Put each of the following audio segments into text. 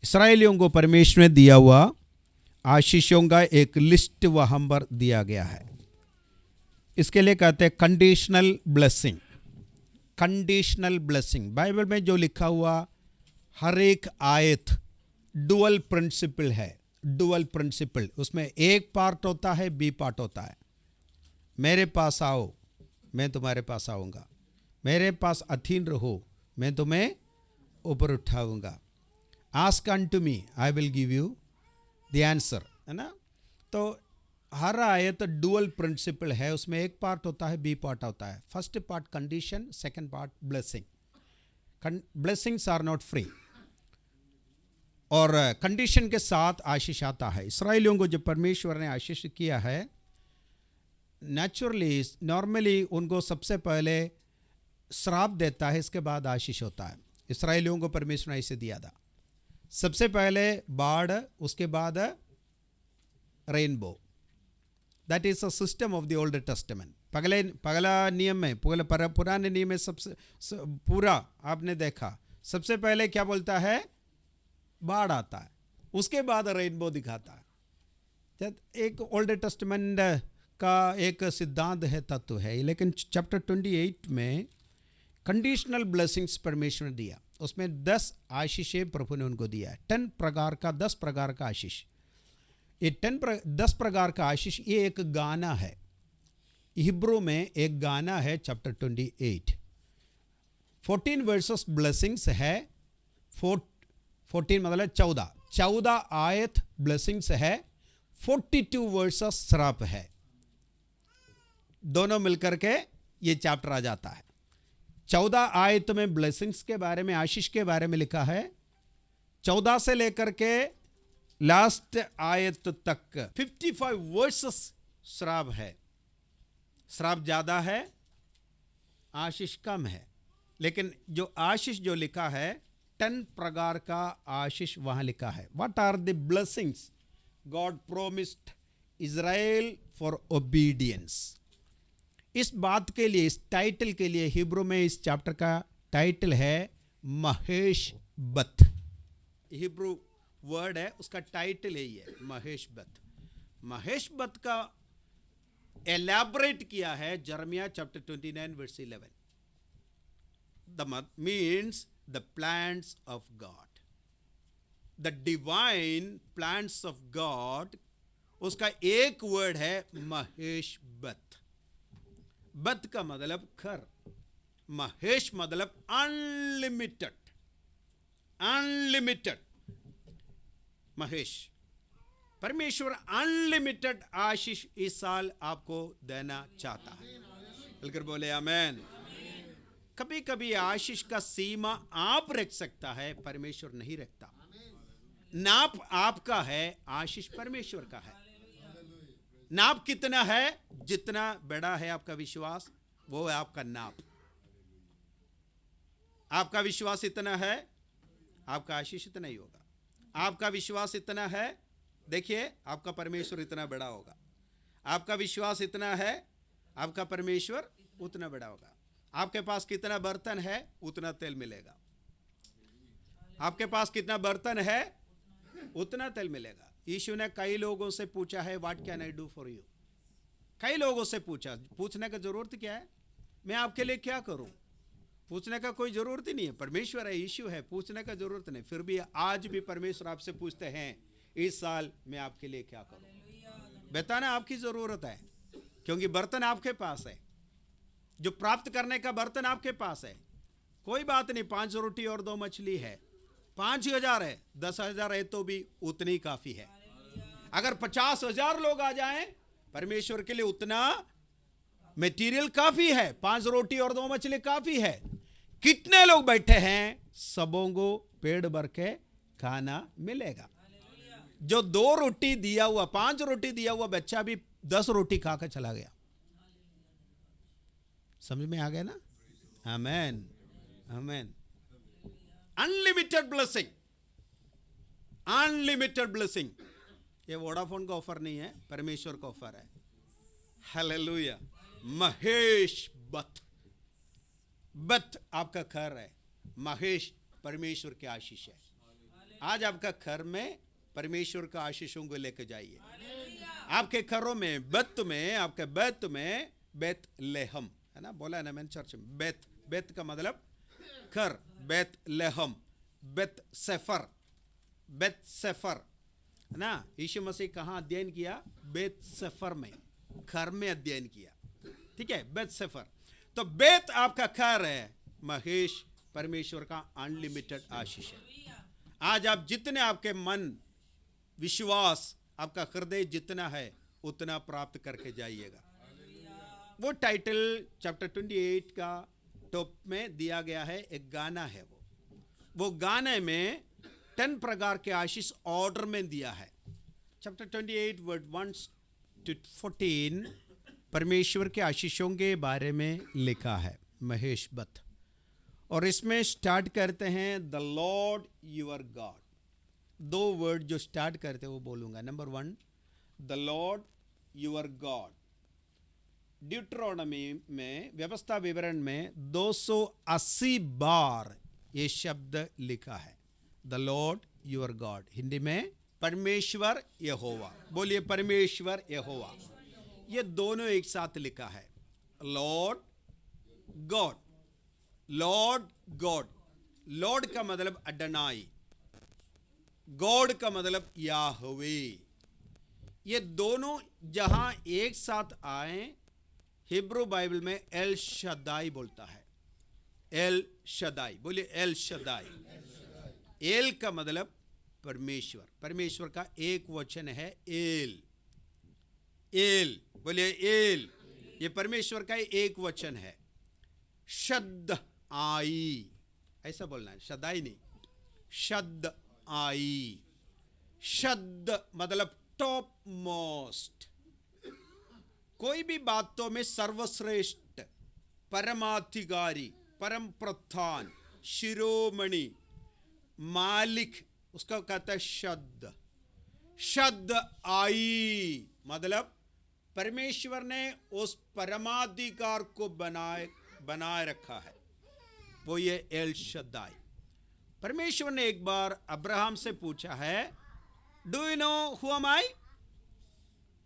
इसराइलियों को परमेश्वर ने दिया हुआ आशीषों का एक लिस्ट वहां पर दिया गया है। इसके लिए कहते हैं conditional blessing. Conditional blessing Bible में जो लिखा हुआ हर एक आयत डुअल प्रिंसिपल है। डुअल प्रिंसिपल, उसमें एक पार्ट होता है, बी पार्ट होता है। मेरे पास आओ, मैं तुम्हारे पास आऊँगा। मेरे पास अधीन रहो, मैं तुम्हें ऊपर उठाऊँगा। Ask unto me, I will give you the answer, है ना। तो हर आयत डुअल प्रिंसिपल है, उसमें एक पार्ट होता है, बी पार्ट होता है। First part condition, second part blessing. Blessings are not free, और कंडीशन के साथ आशीष आता है। इसराइलियों को जब परमेश्वर ने आशीष किया है, नेचुरली नॉर्मली उनको सबसे पहले श्राप देता है, इसके बाद आशीष होता है। इसराइलियों को परमेश्वर ने इसे दिया था, सबसे पहले बाढ़, उसके बाद rainbow. That is a system of the old testament. पगला नियम में, पुराने नियम में सबसे पूरा आपने देखा, सबसे पहले क्या बोलता है, बाढ़ आता है, उसके बाद रेनबो दिखाता है। एक ओल्ड टेस्टामेंट का एक सिद्धांत है, तत्व है। लेकिन चैप्टर 28 में कंडीशनल ब्लेसिंग्स परमेश्वर ने दिया, उसमें 10 आशीषें प्रभु ने उनको दिया है। 10 प्रकार का आशीष। ये 10 प्रकार का आशीष, ये एक गाना है। हिब्रू में एक गाना है, चैप्टर 28 14 वर्सेस ब्लेसिंग्स है। 14 मतलब 14 आयत ब्लेसिंग्स है, 42 वर्सेस श्राप है। दोनों मिलकर के ये चैप्टर आ जाता है। 14 आयत में ब्लेसिंग्स के बारे में, आशीष के बारे में लिखा है। 14 से लेकर के लास्ट आयत तक 55 वर्सेस श्राप है। श्राप ज्यादा है, आशीष कम है। लेकिन जो आशीष जो लिखा है, 10 प्रकार का आशीष वहां लिखा है। What are the blessings God promised Israel for obedience. इस बात के लिए, इस टाइटल के लिए हिब्रू में इस चैप्टर का टाइटल है महेश बत। हिब्रू वर्ड है, उसका टाइटल यही है, महेश बत। महेश बत का एलैबोरेट किया है Jeremiah chapter 29 verse 11। The means the plans of God, the divine plans of God. उसका एक वर्ड है महेश बत। बत का मतलब खर, महेश मतलब अनलिमिटेड। अनलिमिटेड महेश। परमेश्वर अनलिमिटेड आशीष इस साल आपको देना चाहता है। मिलकर बोले आमेन। कभी कभी आशीष का सीमा आप रख सकता है, परमेश्वर नहीं रखता। नाप आपका है, आशीष परमेश्वर का है। नाप कितना है, जितना बड़ा है आपका विश्वास, वो है आपका नाप। आपका विश्वास इतना है, आपका आशीष इतना ही होगा। आपका विश्वास इतना है, देखिए आपका परमेश्वर इतना बड़ा होगा। आपका विश्वास इतना है, आपका परमेश्वर उतना बड़ा होगा। आपके पास कितना बर्तन है, उतना तेल मिलेगा। आपके पास कितना बर्तन है, उतना तेल मिलेगा। यीशु ने कई लोगों से पूछा है, what can I do for you. कई लोगों से पूछा, पूछने का जरूरत क्या है, मैं आपके लिए क्या करूं। पूछने का कोई जरूरत ही नहीं है, परमेश्वर है, यीशु है, पूछने का जरूरत नहीं। फिर भी आज भी परमेश्वर आपसे पूछते हैं, इस साल मैं आपके लिए क्या करूं। बताना आपकी जरूरत है, क्योंकि बर्तन आपके पास है। जो प्राप्त करने का बर्तन आपके पास है। कोई बात नहीं, 5 रोटी और 2 मछली है, 5,000 है, 10,000 है तो भी उतनी काफी है। अगर 50,000 लोग आ जाएं, परमेश्वर के लिए उतना मटेरियल काफी है। 5 रोटी और 2 मछली काफी है। कितने लोग बैठे हैं, सबों को पेट भर के खाना मिलेगा। जो 2 रोटी दिया हुआ, 5 रोटी दिया हुआ बच्चा भी 10 रोटी खाकर चला गया। समझ में आ गया ना। Amen amen. Unlimited blessing, unlimited blessing. ये वोडाफोन का ऑफर नहीं है, परमेश्वर का ऑफर है। हालेलुया। महेश बत, बत आपका घर है, महेश परमेश्वर के आशीष है। आज आपका घर में परमेश्वर का आशीषों को लेकर जाइए। आपके घरों में, बेत में, आपके बेत में, बेत लेहम है ना, बोला है ना मैंने चर्च में, बेत, बेत का मतलब घर, बेत लेहम, बेत सेफर, बेत सेफर है ना। यीशु मसीह कहाँ अध्ययन किया? बेत सेफर में, घर में अध्ययन किया, ठीक है, बेत सेफर। तो बेत आपका घर है, महेश परमेश्वर का अनलिमिटेड आशीष है। आज आप जितने आपके मन, विश्वास, आपका हृदय जितना है उतना प्राप्त करके जाइएगा। वो टाइटल चैप्टर 28 का टॉप में दिया गया है, एक गाना है वो गाने में 10 प्रकार के आशीष ऑर्डर में दिया है। चैप्टर 28 वर्ड 1 to 14 परमेश्वर के आशीषों के बारे में लिखा है, महेश भट्ट। और इसमें स्टार्ट करते हैं the Lord your God. 2 word जो स्टार्ट करते हैं वो बोलूंगा। Number 1 the Lord your God. Deuteronomy में, व्यवस्था विवरण में 280 बार ये शब्द लिखा है, the Lord your God. Hindi में परमेश्वर यहोवा। बोलिए परमेश्वर यहोवा। ये दोनों एक साथ लिखा है, Lord God, Lord God. Lord का मतलब अडनाई, गॉड का मतलब याहवे। ये दोनों जहां एक साथ आए, हिब्रू बाइबल में एल शदाई बोलता है, एल शदाई। बोलिए एल शदाई। एल का मतलब परमेश्वर, परमेश्वर का एक वचन है एल, एल। बोलिए एल, ये परमेश्वर का एक वचन है। शब्द आई, ऐसा बोलना है, शदाई नहीं, शब्द आई। शब्द मतलब टॉप मोस्ट, कोई भी बातों में सर्वश्रेष्ठ, परमाधिकारी, परम प्रधान, शिरोमणि, मालिक, उसका कहता है शब्द। शब्द आई मतलब परमेश्वर ने उस परमाधिकार को बनाए रखा है, वो ये एल शदाई। परमेश्वर ने एक बार अब्राहम से पूछा है, do you know who am I?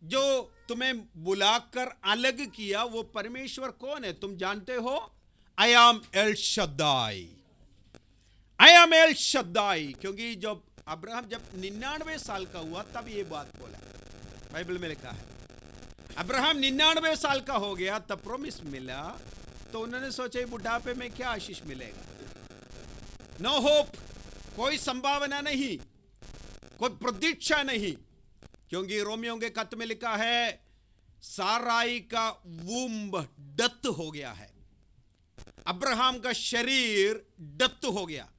जो तुम्हें बुलाकर अलग किया वो परमेश्वर कौन है, तुम जानते हो? I am L Shaddai, I am L Shaddai. क्योंकि जब अब्राहम जब 99 साल का हुआ तब ये बात बोला, बाइबल में लिखा है। अब्राहम 99 साल का हो गया तब प्रोमिस मिला, तो उन्होंने सोचा बुढ़ापे में क्या आशीष मिलेगा। नो होप, कोई संभावना नहीं, कोई प्रतीक्षा नहीं, क्योंकि रोमियों के खत में लिखा है साराई का वूम्ब डेथ हो गया है, अब्राहम का शरीर डेथ हो गया।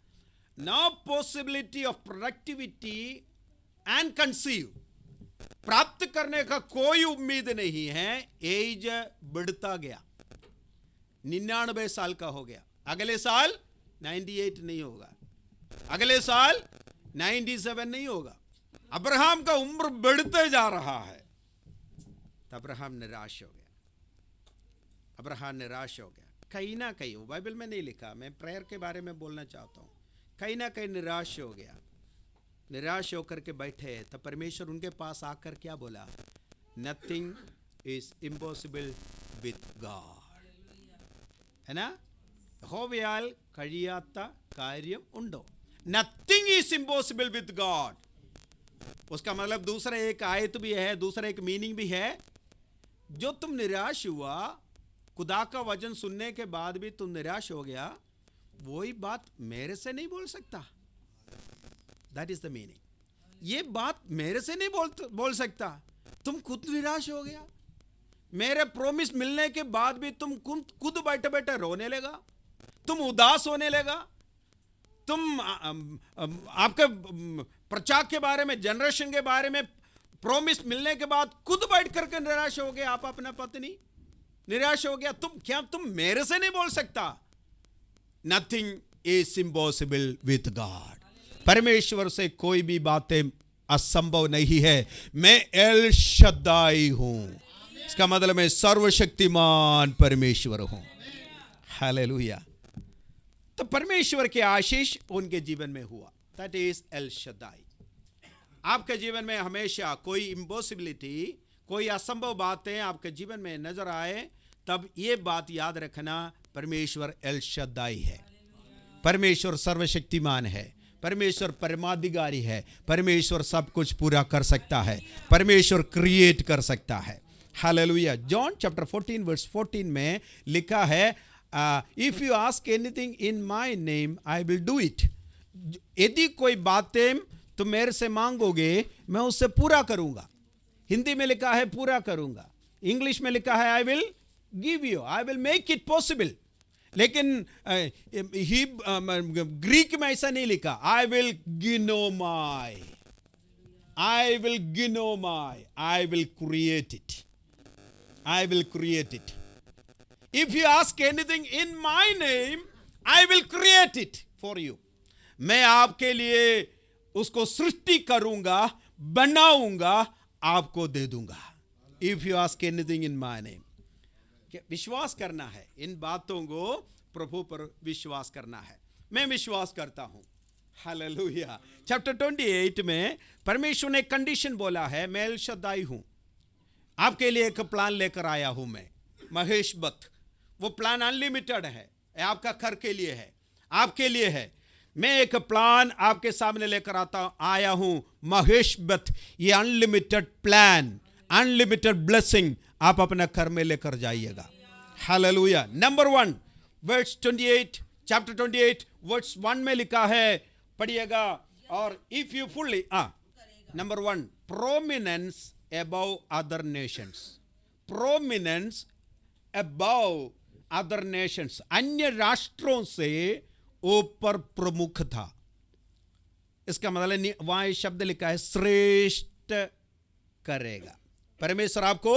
No possibility of productivity and conceive, प्राप्त करने का कोई उम्मीद नहीं है। एज बढ़ता गया, 99 साल का हो गया। अगले साल 98 नहीं होगा, अगले साल 97 नहीं होगा। अब्राहम का उम्र बढ़ते जा रहा है। तो अब्राहम निराश हो गया, अब्राहम निराश हो गया। कहीं ना कहीं, वो बाइबल में नहीं लिखा, मैं प्रेयर के बारे में बोलना चाहता हूं, कहीं ना कहीं निराश हो गया। निराश होकर के बैठे तो परमेश्वर उनके पास आकर क्या बोला? Nothing is impossible with God, है ना। യഹോവയാൽ കഴിയാത്ത കാര്യം ഉണ്ടോ? Nothing is impossible with God. उसका मतलब दूसरा एक आयत भी है, दूसरा एक मीनिंग भी है। जो तुम निराश हुआ, खुदा का वचन सुनने के बाद भी तुम निराश हो गया, वही बात मेरे से नहीं बोल सकता। That is the meaning. ये बात मेरे से नहीं बोल सकता। तुम खुद निराश हो गया, मेरे प्रॉमिस मिलने के बाद भी तुम खुद बैठे बैठे रोने लगा, तुम उदास होने लगा, तुम आपके प्रचार के बारे में, जनरेशन के बारे में प्रॉमिस मिलने के बाद खुद बैठ करके निराश हो गया। आप अपना पत्नी निराश हो गया, तुम मेरे से नहीं बोल सकता। Nothing is impossible with God. परमेश्वर से कोई भी बातें असंभव नहीं है। मैं एल शद्दाई हूं, इसका मतलब मैं सर्वशक्तिमान परमेश्वर हूं। हालेलुया। तो परमेश्वर के आशीष उनके जीवन में हुआ। That is L शद्दाई। आपके जीवन में हमेशा कोई इम्पॉसिबिलिटी, कोई असंभव बातें आपके जीवन में नजर आए, तब ये बात याद रखना, परमेश्वर एल शद्दाई है, परमेश्वर सर्वशक्तिमान है, परमेश्वर परमाधिकारी है, परमेश्वर सब कुछ पूरा कर सकता है, परमेश्वर क्रिएट कर सकता है। हालेलुया। जॉन चैप्टर 14 वर्स 14 में लिखा है, if you ask anything in my name I will do it. यदि कोई बातें तुम मेरे से मांगोगे मैं उससे पूरा करूंगा। हिंदी में लिखा है पूरा करूंगा, इंग्लिश में लिखा है I will give you, I will make it possible. लेकिन ग्रीक में ऐसा नहीं लिखा, आई विल गिनोमाई, आई विल गिनोमाई, I will create it, I will create it. If you ask anything in my name I will create it for you. मैं आपके लिए उसको सृष्टि करूंगा, बनाऊंगा, आपको दे दूंगा। If you ask anything in my name, विश्वास करना है इन बातों को, प्रभु पर विश्वास करना है। मैं विश्वास करता हूं। हालेलुया। चैप्टर 28 में परमेश्वर ने कंडीशन बोला है, मैं एल शद्दाई हूं, आपके लिए एक प्लान लेकर आया हूं मैं, महेश बत। वो प्लान अनलिमिटेड है, आपका घर के लिए है, आपके लिए है। मैं एक प्लान आपके सामने लेकर आया हूं, महेश बत। ये अनलिमिटेड प्लान, अनलिमिटेड ब्लेसिंग आप अपना घर में लेकर जाइएगा। Hallelujah. Number 1 verse 28, chapter 28 verse 1 में लिखा है, पढ़िएगा। और if you fully, number 1, prominence above other nations, prominence above other nations, अन्य राष्ट्रों से ऊपर प्रमुख था। इसका मतलब वहां शब्द लिखा है श्रेष्ठ करेगा। परमेश्वर आपको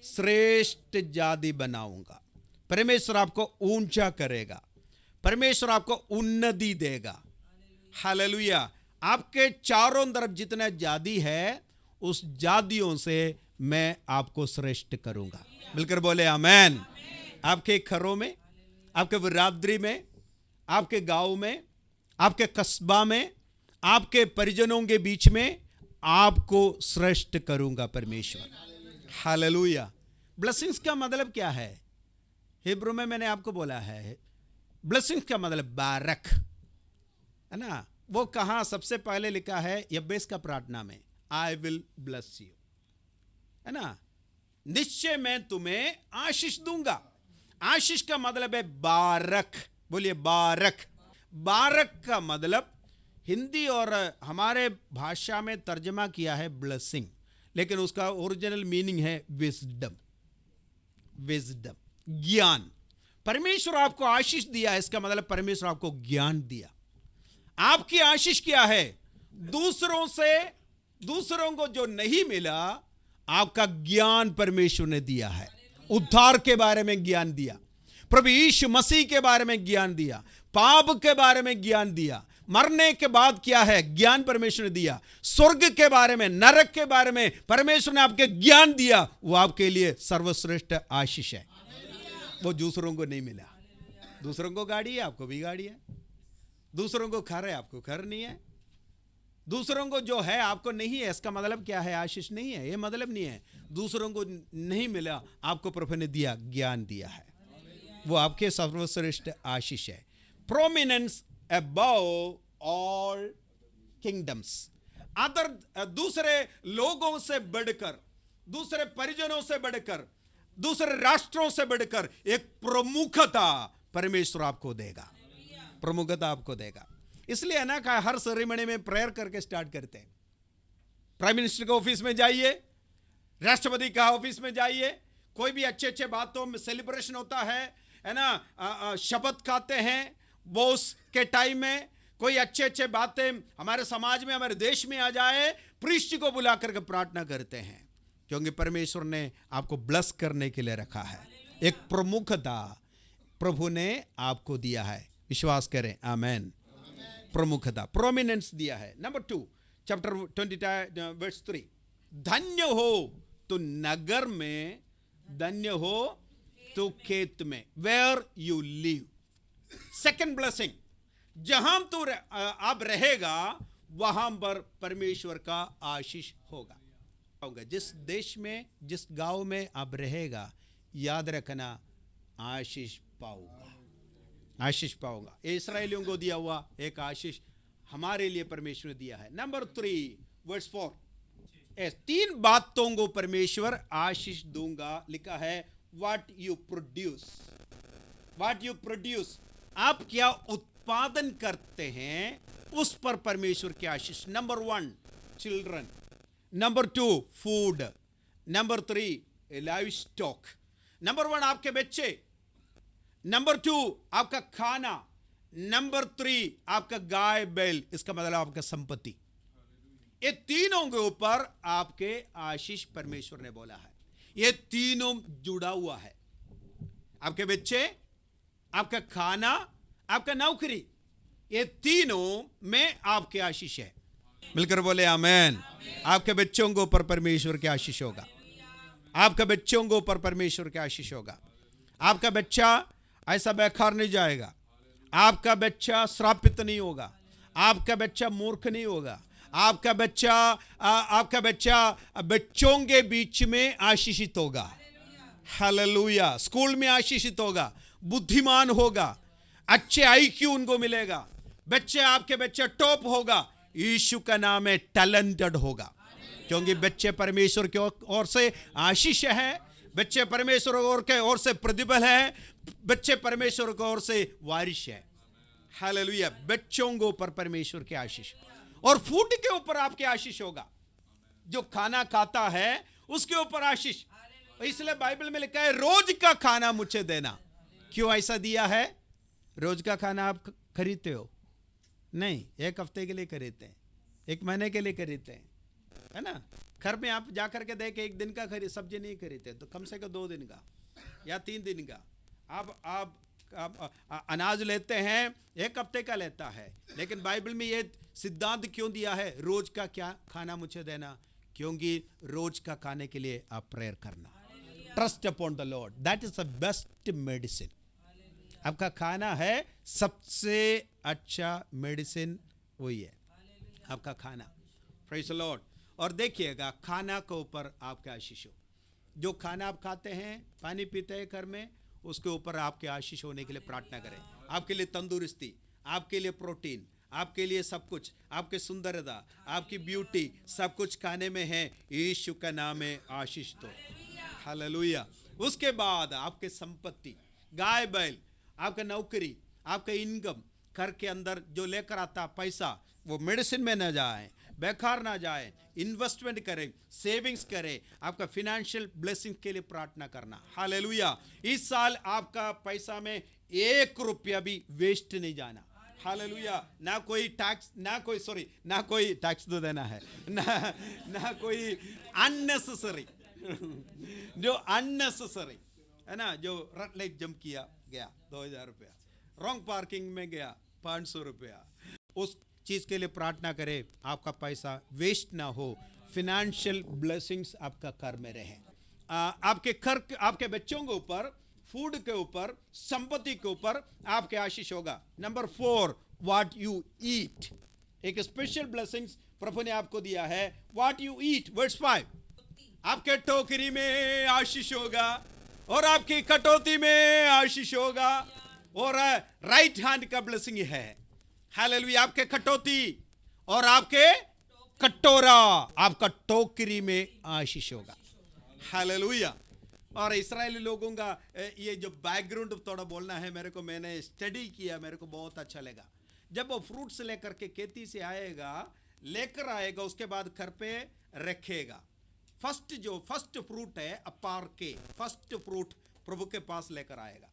श्रेष्ठ जाति बनाऊंगा, परमेश्वर आपको ऊंचा करेगा, परमेश्वर आपको उन्नति देगा। हालेलुया। आपके चारों तरफ जितना जाति है, उस जातियों से मैं आपको श्रेष्ठ करूंगा। मिलकर बोले आमेन। आपके घरों में, आपके बिरादरी में, आपके गांव में, आपके कस्बा में, आपके परिजनों के बीच में आपको श्रेष्ठ करूंगा परमेश्वर। हालेलुया। ब्लेसिंग्स का मतलब क्या है? हिब्रू में मैंने आपको बोला है, ब्लेसिंग्स का मतलब बारक है ना। वो कहां सबसे पहले लिखा है? यब्बेस का प्रार्थना में, आई विल ब्लेस यू, है ना। निश्चय मैं तुम्हें आशीष दूंगा। आशीष का मतलब है बारक। बोलिए बारक। बारक का मतलब हिंदी और हमारे भाषा में तर्जमा किया है ब्लेसिंग, लेकिन उसका ओरिजिनल मीनिंग है विजडम। विजडम, ज्ञान। परमेश्वर आपको आशीष दिया, इसका मतलब परमेश्वर आपको ज्ञान दिया। आपकी आशीष क्या है? दूसरों को जो नहीं मिला, आपका ज्ञान परमेश्वर ने दिया है। उद्धार के बारे में ज्ञान दिया, प्रभु यीशु मसीह के बारे में ज्ञान दिया, पाप के बारे में ज्ञान दिया, मरने के बाद क्या है ज्ञान परमेश्वर ने दिया, स्वर्ग के बारे में, नरक के बारे में परमेश्वर ने आपके ज्ञान दिया। वो आपके लिए सर्वश्रेष्ठ आशीष है। वो दूसरों को नहीं मिला। दूसरों को गाड़ी है, आपको भी गाड़ी है। दूसरों को घर है, आपको घर नहीं है। दूसरों को जो है आपको नहीं है, इसका मतलब क्या है? आशीष नहीं है, ये मतलब नहीं है। दूसरों को नहीं मिला, आपको प्रभु ने दिया, ज्ञान दिया है, वो आपके सर्वश्रेष्ठ आशीष है। प्रोमिनेंस above all kingdoms, दूसरे लोगों से बढ़कर, दूसरे परिजनों से बढ़कर, दूसरे राष्ट्रों से बढ़कर एक प्रमुखता परमेश्वर आपको देगा। प्रमुखता आपको देगा। इसलिए है ना कि हर सेरेमनी में प्रेयर करके स्टार्ट करते हैं। प्राइम मिनिस्टर के ऑफिस में जाइए, राष्ट्रपति का ऑफिस में जाइए, कोई भी अच्छे अच्छे बातों में सेलिब्रेशन होता है ना, शपथ खाते हैं बॉस के टाइम में, कोई अच्छे अच्छे बातें हमारे समाज में, हमारे देश में आ जाए, प्रीस्ट को बुला करके प्रार्थना करते हैं, क्योंकि परमेश्वर ने आपको ब्लेस करने के लिए रखा है। एक प्रमुखता प्रभु ने आपको दिया है। विश्वास करें, आमेन। प्रमुखता, प्रोमिनेंस दिया है। नंबर 2, चैप्टर 20 वर्स 3, धन्य हो तो नगर में, धन्य हो तो खेत में, where you live. Second blessing, जहां तो आप रहेगा वहां पर परमेश्वर का आशीष होगा। जिस देश में, जिस गांव में आप रहेगा, याद रखना आशीष पाऊंगा, आशीष पाऊंगा। इस्राएलियों को दिया हुआ एक आशीष हमारे लिए परमेश्वर ने दिया है। नंबर 3 वर्स 4, 3 बातों को परमेश्वर आशीष दूंगा, लिखा है what you produce, what you produce, आप क्या उत्पादन करते हैं उस पर परमेश्वर की आशीष। Number 1 children, number 2 food, number 3 livestock. Number 1 आपके बच्चे, नंबर 2 आपका खाना, नंबर 3 आपका गाय बैल, इसका मतलब आपका संपत्ति। ये तीनों के ऊपर आपके आशीष परमेश्वर ने बोला है। ये तीनों जुड़ा हुआ है, आपके बच्चे, आपका खाना, आपका नौकरी, ये तीनों में आपके आशीष है। मिलकर बोले आमेन। आपके बच्चों के ऊपर परमेश्वर की आशीष होगा, आपके बच्चों के ऊपर परमेश्वर की आशीष होगा। आपका बच्चा ऐसा बेकार नहीं जाएगा, आपका बच्चा श्रापित नहीं होगा, आपका बच्चा मूर्ख नहीं होगा, आपका बच्चा बच्चों के बीच में आशीषित होगा। हालेलुया। स्कूल में आशीषित होगा, बुद्धिमान होगा, अच्छे आईक्यू उनको मिलेगा। बच्चे, आपके बच्चे टॉप होगा, यीशु का नाम है टैलेंटेड होगा, क्योंकि बच्चे परमेश्वर की ओर से आशीष है, बच्चे परमेश्वर की ओर से प्रतिबल है, बच्चे परमेश्वर की ओर से वारिश है। हालेलुया। बच्चों के ऊपर परमेश्वर की आशीष, और फूड के ऊपर आपकी आशीष होगा। जो खाना खाता है उसके ऊपर आशीष। इसलिए बाइबल में लिखा है रोज का खाना मुझे देना। क्यों ऐसा दिया है? रोज का खाना आप खरीदते हो नहीं, एक हफ्ते के लिए खरीदते हैं, एक महीने के लिए खरीदते हैं, है ना। घर में आप जाकर के देखें, एक दिन का खरीद सब्जी नहीं खरीदते, तो कम से कम 2 दिन का या 3 दिन का आप अनाज लेते हैं, एक हफ्ते का लेता है। लेकिन बाइबल में ये सिद्धांत क्यों दिया है, रोज का क्या खाना मुझे देना? क्योंकि रोज का खाने के लिए आप प्रेयर करना, trust upon the Lord, that is the best medicine. आपका खाना है सबसे अच्छा मेडिसिन, वही है आपका खाना। Praise the Lord. और देखिएगा, खाना के ऊपर आपका आशीष हो। जो खाना आप खाते हैं, पानी पीते हैं घर में, उसके ऊपर आपके आशीष होने के लिए प्रार्थना करें। आपके लिए तंदुरुस्ती, आपके लिए प्रोटीन, आपके लिए सब कुछ, आपकी सुंदरता, आपकी ब्यूटी, सब कुछ खाने में है। यीशु का नाम है आशीष दो। हालेलुया। उसके बाद आपके संपत्ति, गाय बैल, आपका नौकरी, आपका इनकम, घर के अंदर जो लेकर आता पैसा, वो मेडिसिन में न जाए, बेकार ना जाए, इन्वेस्टमेंट करें, सेविंग्स करें। आपका फिनेंशियल ब्लेसिंग के लिए प्रार्थना करना। हालेलुया। इस साल आपका पैसा में 1 रुपया भी वेस्ट नहीं जाना। हालेलुया। ना कोई टैक्स तो देना है, ना कोई अननेसेसरी जो अननेसेसरी है ना, जो रेड लाइट जंप किया गया 2000 रुपया, रॉन्ग पार्किंग में गया 500 रुपया, उस चीज के लिए प्रार्थना करें, आपका पैसा वेस्ट ना हो, फिनेंशियल ब्लेसिंग्स आपका घर में रहे। आपके बच्चों के ऊपर, फूड के ऊपर, संपत्ति के ऊपर आपके आशीष होगा। नंबर 4 व्हाट यू ईट, एक स्पेशल ब्लेसिंग्स प्रभु ने आपको दिया है। व्हाट यू ईट, वर्स 5, आपके टोकरी में आशीष होगा और आपकी कटौती में आशीष होगा, और राइट हैंड का ब्लेसिंग है। हालेलुया। आपके कटौती और आपके कटोरा, आपका टोकरी में आशीष होगा। हालेलुया। और इस्राएली लोगों का ये जो बैकग्राउंड थोड़ा बोलना है मेरे को, मैंने स्टडी किया, मेरे को बहुत अच्छा लगा। जब वो फ्रूट्स लेकर के खेती से लेकर आएगा, उसके बाद घर पे रखेगा। फर्स्ट फ्रूट है अपार के, फर्स्ट फ्रूट प्रभु के पास लेकर आएगा।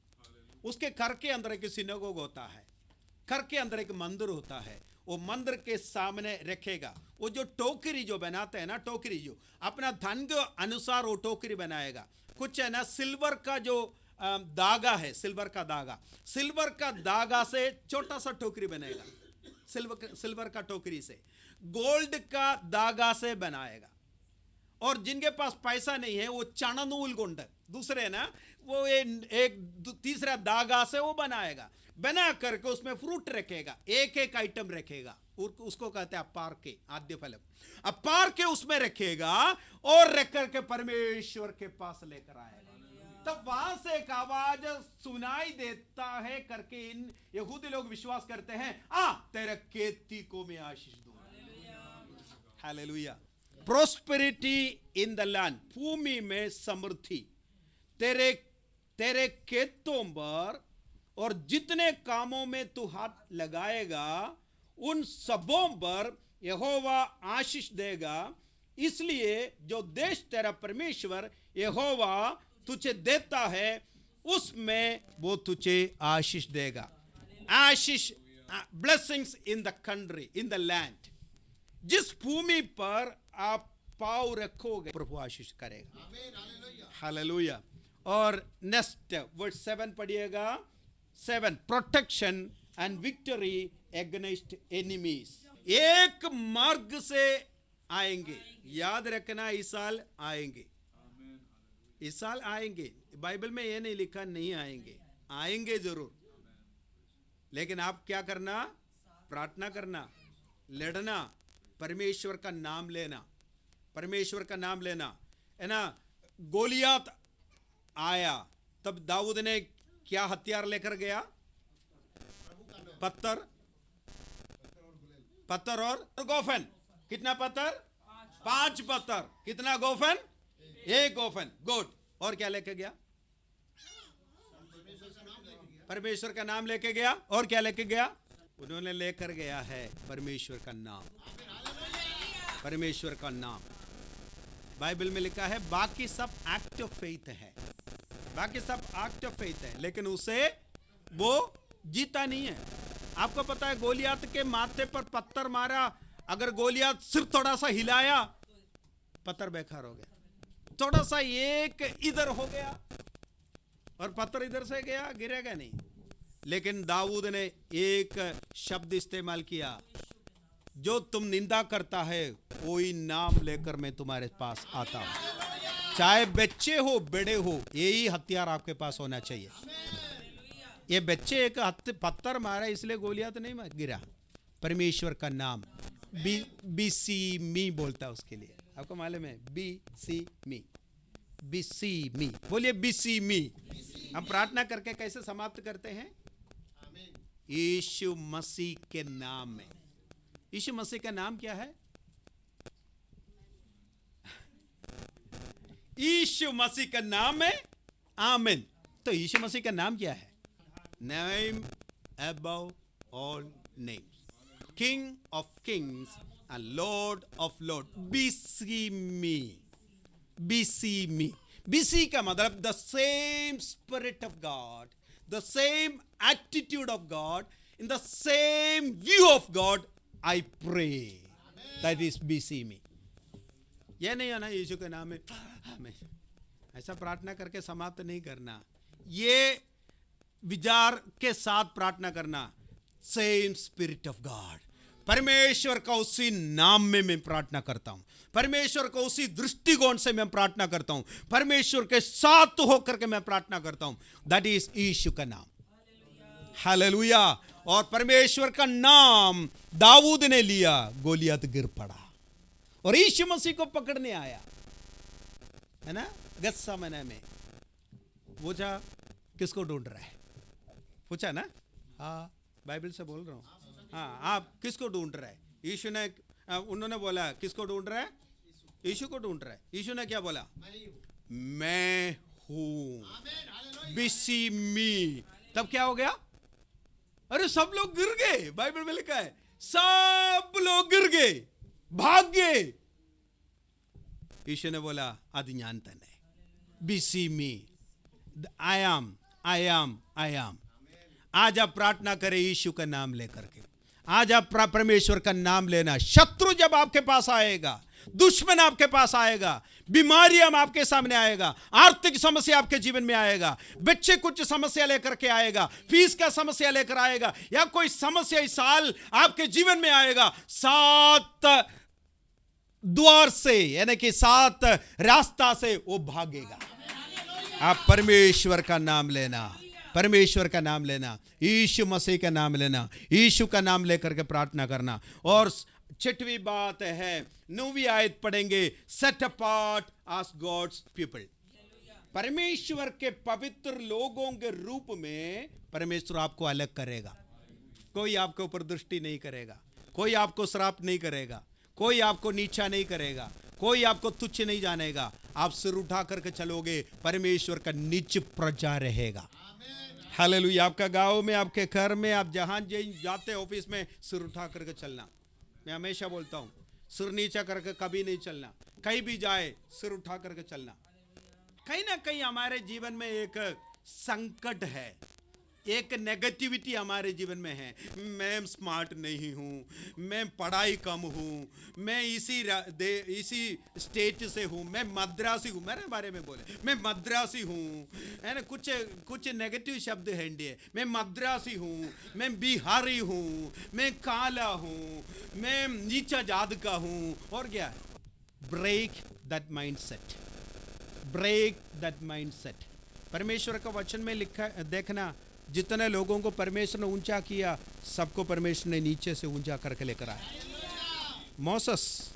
उसके घर के अंदर एक सिनेगोग होता है, घर के अंदर एक मंदिर होता है, वो मंदिर के सामने रखेगा। वो जो टोकरी जो बनाते हैं ना, टोकरी जो अपना धन के अनुसार वो टोकरी बनाएगा। कुछ है ना, सिल्वर का जो धागा है, सिल्वर का धागा से छोटा सा टोकरी बनेगा, सिल्वर का टोकरी से, गोल्ड का धागा से बनाएगा। और जिनके पास पैसा नहीं है वो चणनूल गुंड, दूसरे ना, वो एक तीसरा धागा से वो बनाएगा। बना करके उसमें फ्रूट रखेगा, एक एक आइटम रखेगा, उसको कहते हैं अपार के, आद्य फल, अपार के उसमें रखेगा और रख करके परमेश्वर के पास लेकर आएगा। तब वहां से एक आवाज सुनाई देता है करके इन यहूदी लोग विश्वास करते हैं, तेरे खेती को मैं आशीष दूंगा। Hallelujah. Prosperity in the land, भूमि में समृद्धि तेरे खेतों पर और जितने कामों में तू हाथ लगाएगा उन सबों पर यहोवा आशीष देगा। इसलिए जो देश तेरा परमेश्वर यहोवा तुझे देता है उसमें वो तुझे आशीष देगा। आशीष, blessings in the country, in the land, जिस भूमि पर आप पाँव रखोगे प्रभु आशीष करेगा। हालेलुया। और नेक्स्ट वर्स 7 पढ़िएगा। 7, protection and victory against enemies. एक मार्ग से आएंगे, याद रखना, इस साल आएंगे, इस साल आएंगे। बाइबल में ये नहीं लिखा नहीं आएंगे, आएंगे जरूर, लेकिन आप क्या करना? प्रार्थना करना, लड़ना, परमेश्वर का नाम लेना, परमेश्वर का नाम लेना, है ना। गोलियात आया तब दाऊद ने क्या हथियार लेकर गया? पत्थर और गोफन। कितना पत्थर? 5 पत्थर। कितना गोफन? 1 गोफन। गुड। और क्या लेके गया? परमेश्वर का नाम लेके गया। और क्या लेके गया? उन्होंने लेकर गया है परमेश्वर का नाम, परमेश्वर का नाम। बाइबल में लिखा है बाकी सब एक्ट ऑफ फेथ है, बाकी सब एक्ट ऑफ फेथ है, लेकिन उसे वो जीता नहीं है। आपको पता है गोलियात के माथे पर पत्थर मारा, अगर गोलियात सिर्फ थोड़ा सा हिलाया पत्थर बेकार हो गया, थोड़ा सा एक इधर हो गया और पत्थर इधर से गया, गिरेगा नहीं। लेकिन दाऊद ने एक शब्द इस्तेमाल किया, जो तुम निंदा करता है वही नाम लेकर मैं तुम्हारे पास आता हूं। चाहे बच्चे हो बड़े हो, यही हथियार आपके पास होना चाहिए। ये बच्चे एक पत्थर मारा इसलिए गोलियात नहीं गिरा, परमेश्वर का नाम। BC मी बोलता है उसके लिए, आपको मालूम है? BC मी, BC मी, बोलिए BC मी। हम प्रार्थना करके कैसे समाप्त करते हैं? यीशु मसीह के नाम में। यीशु मसीह का नाम क्या है? यीशु मसीह का नाम है आमीन। तो यीशु मसीह का नाम क्या है? Name above all names, king of Kings and Lord of Lord. BC me, BC me. BC का मतलब the same spirit of God, the same attitude of God, in the same view of God I pray. That is BC me. यह नहीं है ना यीशु के नाम में हमें ऐसा प्रार्थना करके समाप्त नहीं करना, ये विचार के साथ प्रार्थना करना। सेम स्पिरिट ऑफ गॉड, परमेश्वर का उसी नाम में मैं प्रार्थना करता हूं, परमेश्वर को उसी दृष्टिकोण से मैं प्रार्थना करता हूं, परमेश्वर के साथ होकर के मैं प्रार्थना करता हूं। दैट इज यीशु का नाम। हालेलुया। और परमेश्वर का नाम दाऊद ने लिया, गोलियत गिर पड़ा और यीशु मसीह को पकड़ने आया, है ना। गत्सेमने में पूछा किसको ढूंढ रहा है? पूछा ना? हाँ, बाइबल से बोल रहा हूं। हाँ, आप किसको ढूंढ रहा है? यीशु ने, उन्होंने बोला किसको ढूंढ रहा है? यीशु को ढूंढ रहा है। यीशु ने क्या बोला? मैं हूं, BC मी। तब क्या हो गया? अरे सब लोग गिर गए, बाइबल में लिखा है सब लोग गिर गए, भाग गए। यीशु ने बोला आदि जानता नहीं, BC मी, I am। आज आप प्रार्थना करें यीशु का नाम लेकर के। आज आप परमेश्वर का नाम लेना। शत्रु जब आपके पास आएगा, दुश्मन आपके पास आएगा, बीमारियां आपके सामने आएगा, आर्थिक समस्या आपके जीवन में आएगा, बच्चे कुछ समस्या लेकर के आएगा, फीस का समस्या लेकर आएगा, या कोई समस्या इस साल आपके जीवन में आएगा, 7 द्वार से, यानी कि 7 रास्ता से वो भागेगा। आप परमेश्वर का नाम लेना, परमेश्वर का नाम लेना, यीशु मसीह का नाम लेना, यीशु का नाम लेकर के प्रार्थना करना। और छठवीं बात है, 9वीं आयत पढ़ेंगे, set apart as God's people. परमेश्वर के पवित्र लोगों के रूप में परमेश्वर आपको अलग करेगा। कोई आपके ऊपर दृष्टि नहीं करेगा, कोई आपको श्राप नहीं करेगा, कोई आपको नीचा नहीं करेगा, कोई आपको तुच्छ नहीं जानेगा। आप सिर उठा करके चलोगे, परमेश्वर का निज प्रजा रहेगा। हालेलुया। आपका गांव में, आपके घर में, आप जहां जाते ऑफिस में, सिर उठा करके चलना। मैं हमेशा बोलता हूं, सिर नीचा करके कभी नहीं चलना। कहीं भी जाए सिर उठा करके चलना। कहीं ना कहीं हमारे जीवन में एक संकट है, एक नेगेटिविटी हमारे जीवन में है। मैं स्मार्ट नहीं हूँ, मैं पढ़ाई कम हूँ, मैं इसी स्टेट से हूँ, मैं मद्रासी हूँ। मेरे बारे में बोले, मैं मद्रासी हूँ, है ना। कुछ नेगेटिव शब्द है इंडिया। मैं मद्रासी हूँ, मैं बिहारी हूँ, मैं काला हूँ, मैं नीचा जात का हूँ। और क्या? Break that mindset, break that mindset. परमेश्वर का वचन में लिखा, देखना, जितने लोगों को परमेश्वर ने ऊंचा किया, सबको परमेश्वर ने नीचे से ऊंचा करके लेकर आया। मोसेस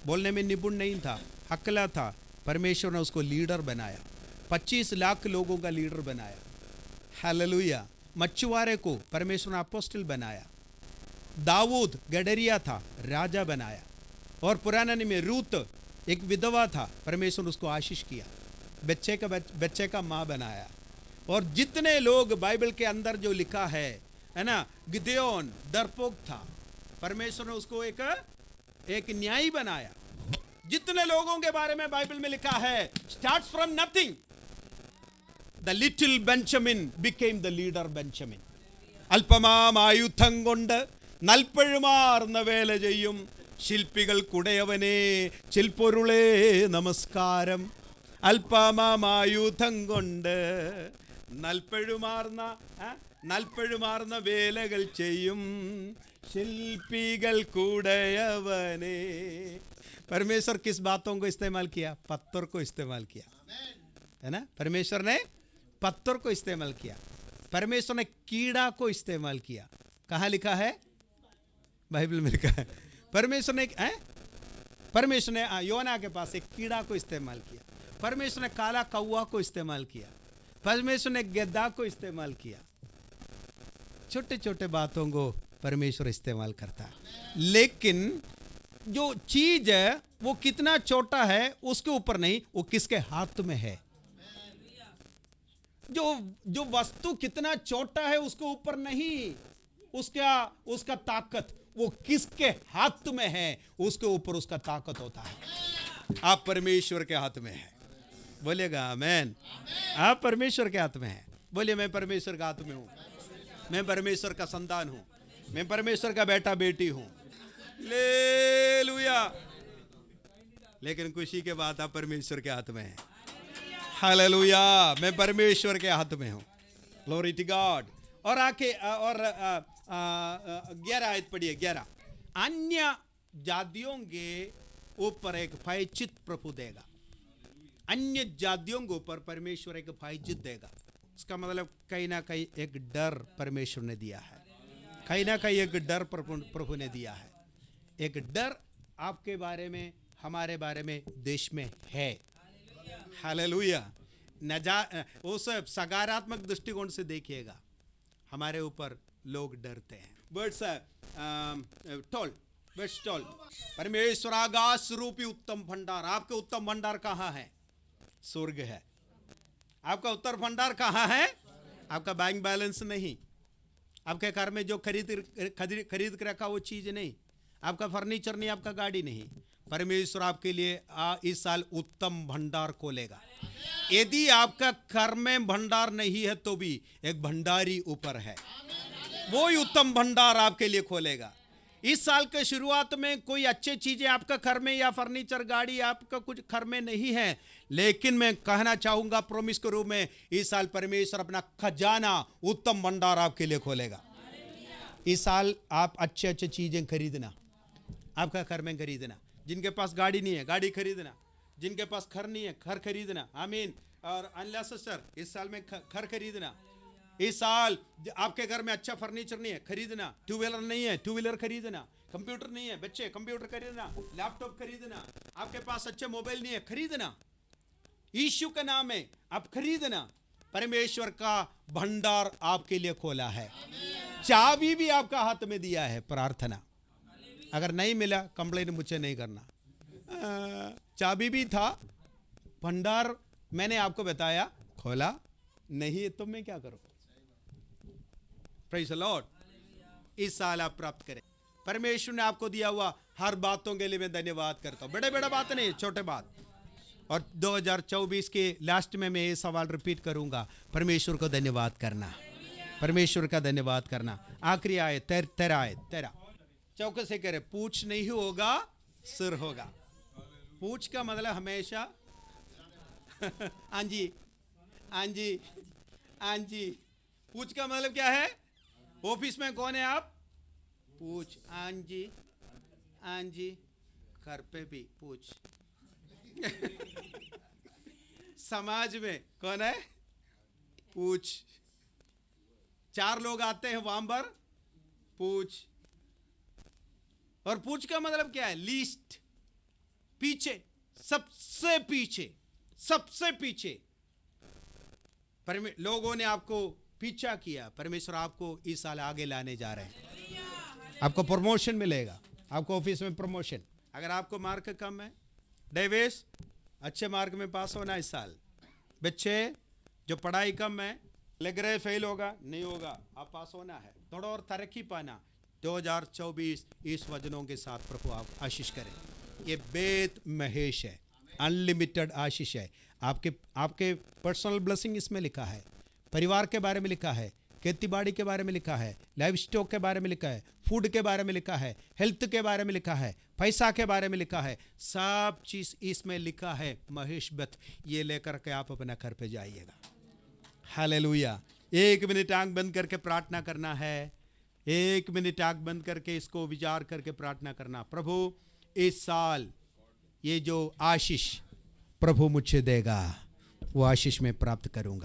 बोलने में निपुण नहीं था, हकला था, परमेश्वर ने उसको लीडर बनाया, 25 लाख लोगों का लीडर बनाया। हालेलुया। मछुआरे को परमेश्वर ने अपोस्टल बनाया। दाऊद गडरिया था, राजा बनाया। और पुराने में रूत एक विधवा था, परमेश्वर ने उसको आशीष किया, बच्चे का माँ बनाया। और जितने लोग बाइबल के अंदर जो लिखा है ना, गिदयोन डरपोक था, परमेश्वर ने उसको एक न्यायी बनाया। जितने लोगों के बारे में बाइबल में लिखा है, starts from nothing, the little Benjamin became the leader Benjamin. അല്പമാം ആയുധം കൊണ്ട് നൽപ്പഴുമാർന്ന വേല ചെയ്യും ശില്പികൾക്കുടയവനെ ചിൽപ്പൊരുളേ നമസ്കാരം. അല്പമാം ആയുധം കൊണ്ട് നൽപ്പഴുമാർന്ന വേലകൾ ചെയ്യും शिल्पिകൾക്കുടയവനെ. परमेश्वर किस बातों को इस्तेमाल किया? पत्थर को इस्तेमाल किया, है ना। परमेश्वर ने पत्थर को इस्तेमाल किया, परमेश्वर ने कीड़ा को इस्तेमाल किया। कहाँ लिखा है? बाइबल में लिखा है। परमेश्वर ने योना के पास एक कीड़ा को इस्तेमाल किया, परमेश्वर ने काला कौवा को इस्तेमाल किया, परमेश्वर ने गद्दा को इस्तेमाल किया। छोटे छोटे बातों को परमेश्वर इस्तेमाल करता है, लेकिन जो चीज है वो कितना छोटा है उसके ऊपर नहीं, वो किसके हाथ में है। जो वस्तु कितना छोटा है उसके ऊपर नहीं, उसका ताकत वो किसके हाथ में है, उसके ऊपर उसका ताकत होता है। आप परमेश्वर के हाथ में है, बोलिएगा आमेन। आप परमेश्वर के हाथ में है, बोलिए मैं परमेश्वर के हाथ में हूं, मैं परमेश्वर का संतान हूं, मैं परमेश्वर का बेटा बेटी हूं। हालेलुया। लेकिन खुशी के बात आप परमेश्वर के हाथ में है। हालेलुया, मैं परमेश्वर के हाथ में हूं। Glory to God. और आके और 11 आयत पढ़िए, 11। अन्य जातियों के ऊपर एक भयचित प्रभु देगा, अन्य जातियों के ऊपर परमेश्वर एक भयचित देगा। इसका मतलब कहीं ना कहीं एक डर परमेश्वर ने दिया है, कहीं ना कहीं एक डर प्रभु ने दिया है। एक डर आपके बारे में, हमारे बारे में, देश में है। हालेलुया। उस सकारात्मक दृष्टिकोण से देखिएगा, हमारे ऊपर लोग डरते हैं। वर्ड्स टोल परमेश्वर आकाश रूपी उत्तम भंडार। आपके उत्तम भंडार कहाँ है? स्वर्ग है। आपका उत्तर भंडार कहाँ है? आपका बैंक बैलेंस नहीं, आपके घर में जो खरीद कर रखा वो चीज नहीं, आपका फर्नीचर नहीं, आपका गाड़ी नहीं। परमेश्वर आपके लिए इस साल उत्तम भंडार खोलेगा। यदि आपका घर में भंडार नहीं है तो भी एक भंडारी ऊपर है, वो ही उत्तम भंडार आपके लिए खोलेगा। इस साल के शुरुआत में कोई अच्छी चीजें आपका घर में या फर्नीचर गाड़ी आपका कुछ घर में नहीं है, लेकिन मैं कहना चाहूंगा प्रोमिस के रूप में इस साल परमेश्वर अपना खजाना उत्तम भंडार आपके लिए खोलेगा। इस साल आप अच्छे अच्छे चीजें खरीदना, आपका घर में खरीदना। जिनके पास गाड़ी नहीं है गाड़ी खरीदना, जिनके पास घर नहीं है घर खरीदना। आमीन। और अनला सिस्टर इस साल में घर खरीदना, इस साल आपके घर में अच्छा फर्नीचर नहीं है, खरीदना। टू व्हीलर नहीं है, टू व्हीलर खरीदना। कंप्यूटर नहीं है, बच्चे कंप्यूटर खरीदना। लैपटॉप खरीदना। आपके पास अच्छे मोबाइल नहीं है, खरीदना। यीशु का नाम है, आप खरीदना। परमेश्वर का भंडार आपके लिए खोला है। चाबी भी आपका हाथ में दिया है, प्रार्थना। अगर नहीं मिला कंप्लेन मुझे नहीं करना। चाबी भी था, भंडार मैंने आपको बताया, खोला नहीं है तो मैं क्या करूं? Praise the Lord. इस साल आप प्राप्त करें। परमेश्वर ने आपको दिया हुआ हर बातों के लिए मैं धन्यवाद करता हूं। बड़े बड़े बात नहीं, छोटे बात। और 2024 के लास्ट में मैं ये सवाल रिपीट करूंगा, परमेश्वर को धन्यवाद करना, परमेश्वर का धन्यवाद करना। आखिरी आए तेरा चौके से कह रहे, पूछ नहीं होगा सिर होगा। पूछ का मतलब हमेशा हाँ जी, हाँ जी, हाँ जी। पूछ का मतलब क्या है? ऑफिस में कौन है आप? पूछ। हाँ जी, हाँ जी। घर पे भी पूछ। समाज में कौन है? पूछ। चार लोग आते हैं वहां पर, पूछ। और पूछ का मतलब क्या है? लीस्ट, पीछे, सबसे पीछे, सबसे पीछे। लोगों ने आपको पीछा किया, परमेश्वर आपको इस साल आगे लाने जा रहे हैं। आपको प्रमोशन मिलेगा, आपको ऑफिस में प्रमोशन। अगर आपको मार्क कम है, डेविस अच्छे मार्क में पास होना इस साल। बच्चे जो पढ़ाई कम है, लग रहे फेल होगा, नहीं होगा, आप पास होना है, थोड़ा और तरक्की पाना। 2024 इस वचनों के साथ प्रभु आप आशीष करें। ये बेत महेश है, अनलिमिटेड आशीष है। आपके पर्सनल ब्लेसिंग इसमें लिखा है, परिवार के बारे में लिखा है, खेती बाड़ी के बारे में लिखा है, लाइफ स्टॉक के बारे में लिखा है, फूड के बारे में लिखा है, हेल्थ के बारे में लिखा है, पैसा के बारे में लिखा है। सब चीज इसमें लिखा है। महेश बत ये लेकर के आप अपना घर पे जाइएगा। हालेलुया। 1 मिनट आंख बंद करके प्रार्थना करना है। 1 मिनट आंख बंद करके इसको विचार करके प्रार्थना करना। प्रभु इस साल ये जो आशीष प्रभु मुझे देगा, वो आशीष मैं प्राप्त करूंगा।